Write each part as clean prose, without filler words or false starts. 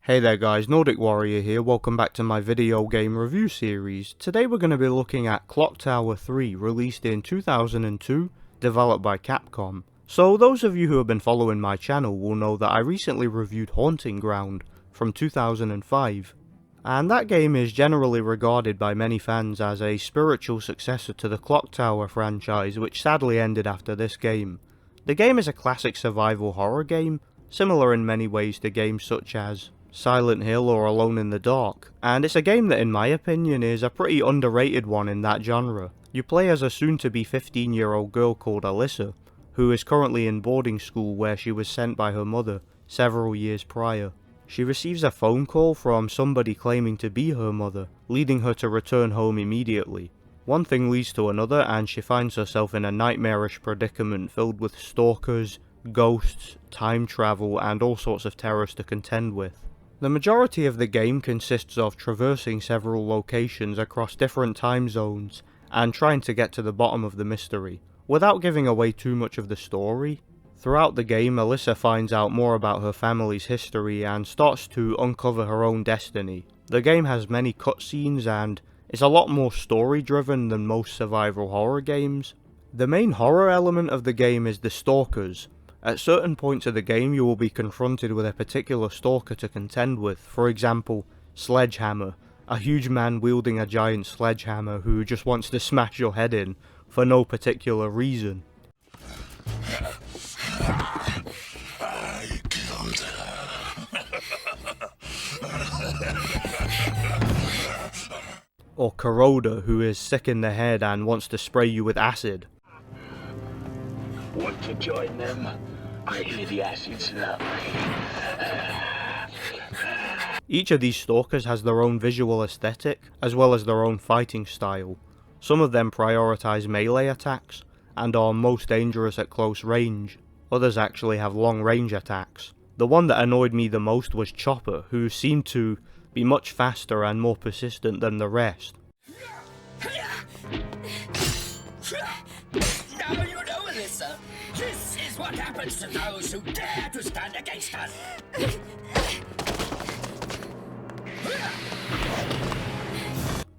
Hey there guys, Nordic Warrior here, welcome back to my video game review series. Today we're going to be looking at Clock Tower 3, released in 2002, developed by Capcom. So those of you who have been following my channel will know that I recently reviewed Haunting Ground from 2005. And that game is generally regarded by many fans as a spiritual successor to the Clock Tower franchise, which sadly ended after this game. The game is a classic survival horror game, similar in many ways to games such as Silent Hill or Alone in the Dark, and it's a game that in my opinion is a pretty underrated one in that genre. You play as a soon-to-be 15-year-old girl called Alyssa, who is currently in boarding school where she was sent by her mother several years prior. She receives a phone call from somebody claiming to be her mother, leading her to return home immediately. One thing leads to another and she finds herself in a nightmarish predicament filled with stalkers, ghosts, time travel, and all sorts of terrors to contend with. The majority of the game consists of traversing several locations across different time zones and trying to get to the bottom of the mystery. Without giving away too much of the story, throughout the game Alyssa finds out more about her family's history and starts to uncover her own destiny. The game has many cutscenes and is a lot more story driven than most survival horror games. The main horror element of the game is the stalkers. At certain points of the game you will be confronted with a particular stalker to contend with, for example, Sledgehammer, a huge man wielding a giant sledgehammer who just wants to smash your head in for no particular reason. I killed her. Or Corroder, who is sick in the head and wants to spray you with acid. Want to join them? I hear the acid's lovely. Each of these stalkers has their own visual aesthetic, as well as their own fighting style. Some of them prioritize melee attacks, and are most dangerous at close range. Others actually have long range attacks. The one that annoyed me the most was Chopper, who seemed to be much faster and more persistent than the rest. Now you know, Alyssa, this is what happens to those who dare to stand against us.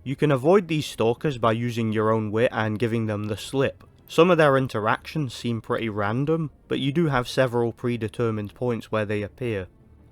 You can avoid these stalkers by using your own wit and giving them the slip. Some of their interactions seem pretty random, but you do have several predetermined points where they appear.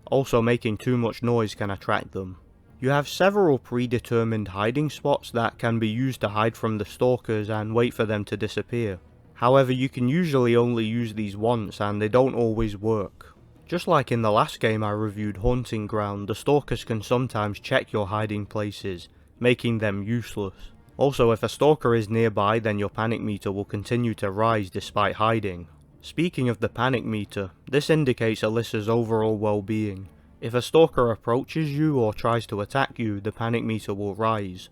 Also, making too much noise can attract them. You have several predetermined hiding spots that can be used to hide from the stalkers and wait for them to disappear. However, you can usually only use these once and they don't always work. Just like in the last game I reviewed, Haunting Ground, the stalkers can sometimes check your hiding places, making them useless. Also, if a stalker is nearby, then your panic meter will continue to rise despite hiding. Speaking of the panic meter, this indicates Alyssa's overall well-being. If a stalker approaches you or tries to attack you, the panic meter will rise.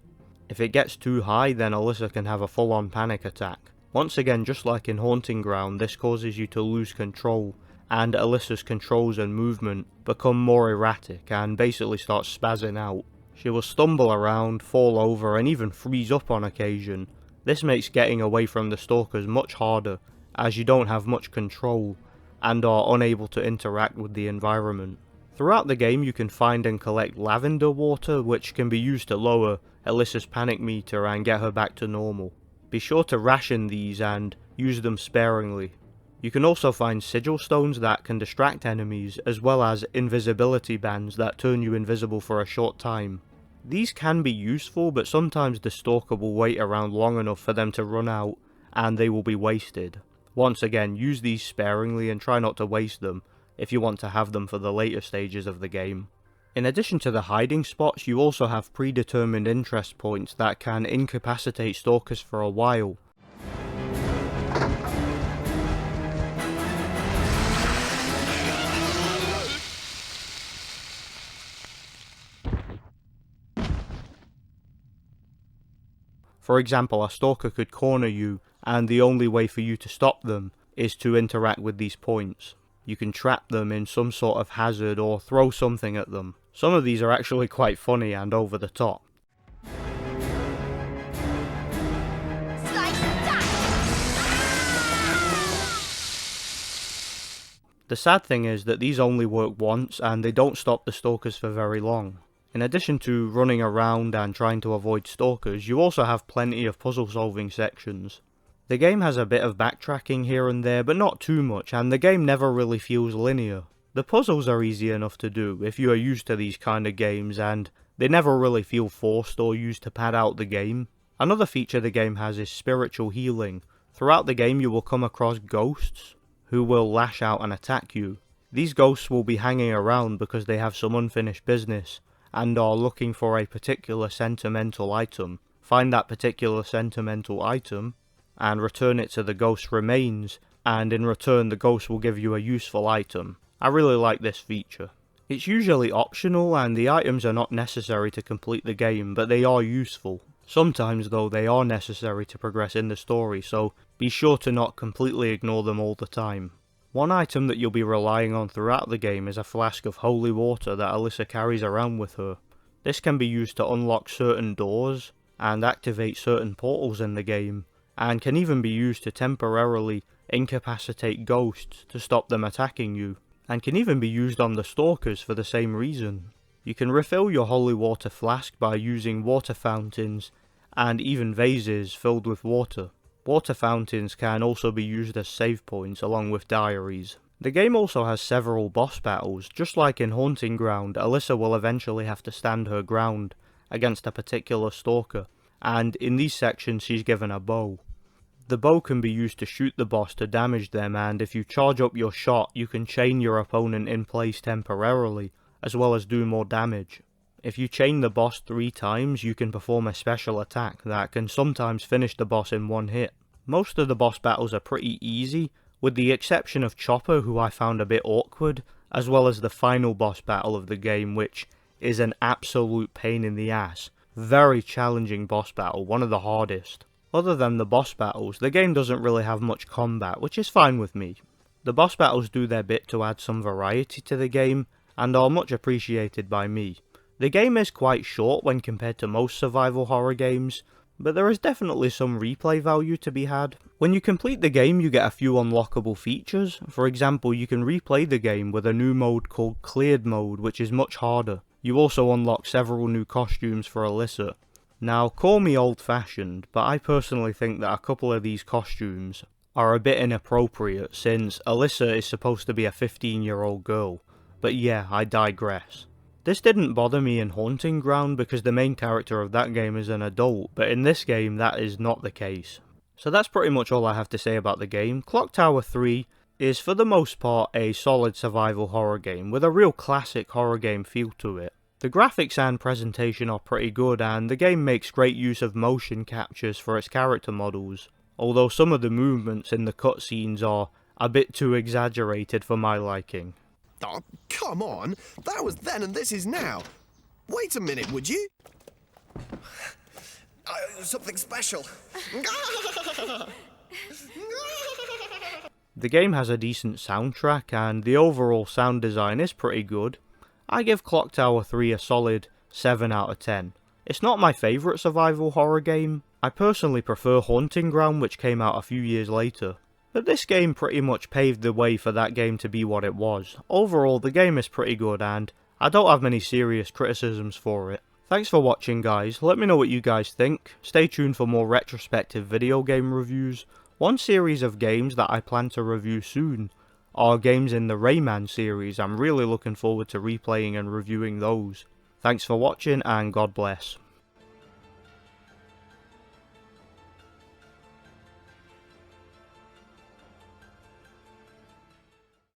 If it gets too high, then Alyssa can have a full-on panic attack. Once again, just like in Haunting Ground, this causes you to lose control, and Alyssa's controls and movement become more erratic and basically start spazzing out. She will stumble around, fall over, and even freeze up on occasion. This makes getting away from the stalkers much harder, as you don't have much control, and are unable to interact with the environment. Throughout the game you can find and collect lavender water, which can be used to lower Alyssa's panic meter and get her back to normal. Be sure to ration these and use them sparingly. You can also find sigil stones that can distract enemies, as well as invisibility bands that turn you invisible for a short time. These can be useful, but sometimes the stalker will wait around long enough for them to run out, and they will be wasted. Once again, use these sparingly and try not to waste them, if you want to have them for the later stages of the game. In addition to the hiding spots, you also have predetermined interest points that can incapacitate stalkers for a while. For example, a stalker could corner you, and the only way for you to stop them is to interact with these points. You can trap them in some sort of hazard or throw something at them. Some of these are actually quite funny and over the top. The sad thing is that these only work once and they don't stop the stalkers for very long. In addition to running around and trying to avoid stalkers, you also have plenty of puzzle solving sections. The game has a bit of backtracking here and there, but not too much, and the game never really feels linear. The puzzles are easy enough to do if you are used to these kind of games, and they never really feel forced or used to pad out the game. Another feature the game has is spiritual healing. Throughout the game you will come across ghosts who will lash out and attack you. These ghosts will be hanging around because they have some unfinished business and are looking for a particular sentimental item. Find that particular sentimental item and return it to the ghost's remains, and in return the ghost will give you a useful item. I really like this feature. It's usually optional and the items are not necessary to complete the game, but they are useful. Sometimes though they are necessary to progress in the story, so be sure to not completely ignore them all the time. One item that you'll be relying on throughout the game is a flask of holy water that Alyssa carries around with her. This can be used to unlock certain doors and activate certain portals in the game, and can even be used to temporarily incapacitate ghosts to stop them attacking you, and can even be used on the stalkers for the same reason. You can refill your holy water flask by using water fountains and even vases filled with water. Water fountains can also be used as save points along with diaries. The game also has several boss battles. Just like in Haunting Ground, Alyssa will eventually have to stand her ground against a particular stalker, and in these sections she's given a bow. The bow can be used to shoot the boss to damage them, and if you charge up your shot you can chain your opponent in place temporarily, as well as do more damage. If you chain the boss 3 times, you can perform a special attack that can sometimes finish the boss in one hit. Most of the boss battles are pretty easy, with the exception of Chopper, who I found a bit awkward, as well as the final boss battle of the game, which is an absolute pain in the ass. Very challenging boss battle, one of the hardest. Other than the boss battles, the game doesn't really have much combat, which is fine with me. The boss battles do their bit to add some variety to the game, and are much appreciated by me. The game is quite short when compared to most survival horror games, but there is definitely some replay value to be had. When you complete the game you get a few unlockable features. For example, you can replay the game with a new mode called Cleared Mode, which is much harder. You also unlock several new costumes for Alyssa. Now, call me old-fashioned, but I personally think that a couple of these costumes are a bit inappropriate, since Alyssa is supposed to be a 15-year-old girl. But yeah, I digress. This didn't bother me in Haunting Ground because the main character of that game is an adult, but in this game that is not the case. So that's pretty much all I have to say about the game. Clock Tower 3 is for the most part a solid survival horror game with a real classic horror game feel to it. The graphics and presentation are pretty good, and the game makes great use of motion captures for its character models, although some of the movements in the cutscenes are a bit too exaggerated for my liking. Oh, come on! That was then and this is now! Wait a minute, would you? Something special. The game has a decent soundtrack, and the overall sound design is pretty good. I give Clock Tower 3 a solid 7 out of 10. It's not my favourite survival horror game. I personally prefer Haunting Ground, which came out a few years later. But this game pretty much paved the way for that game to be what it was. Overall, the game is pretty good, and I don't have many serious criticisms for it. Thanks for watching, guys. Let me know what you guys think. Stay tuned for more retrospective video game reviews. One series of games that I plan to review soon are games in the Rayman series. I'm really looking forward to replaying and reviewing those. Thanks for watching, and God bless.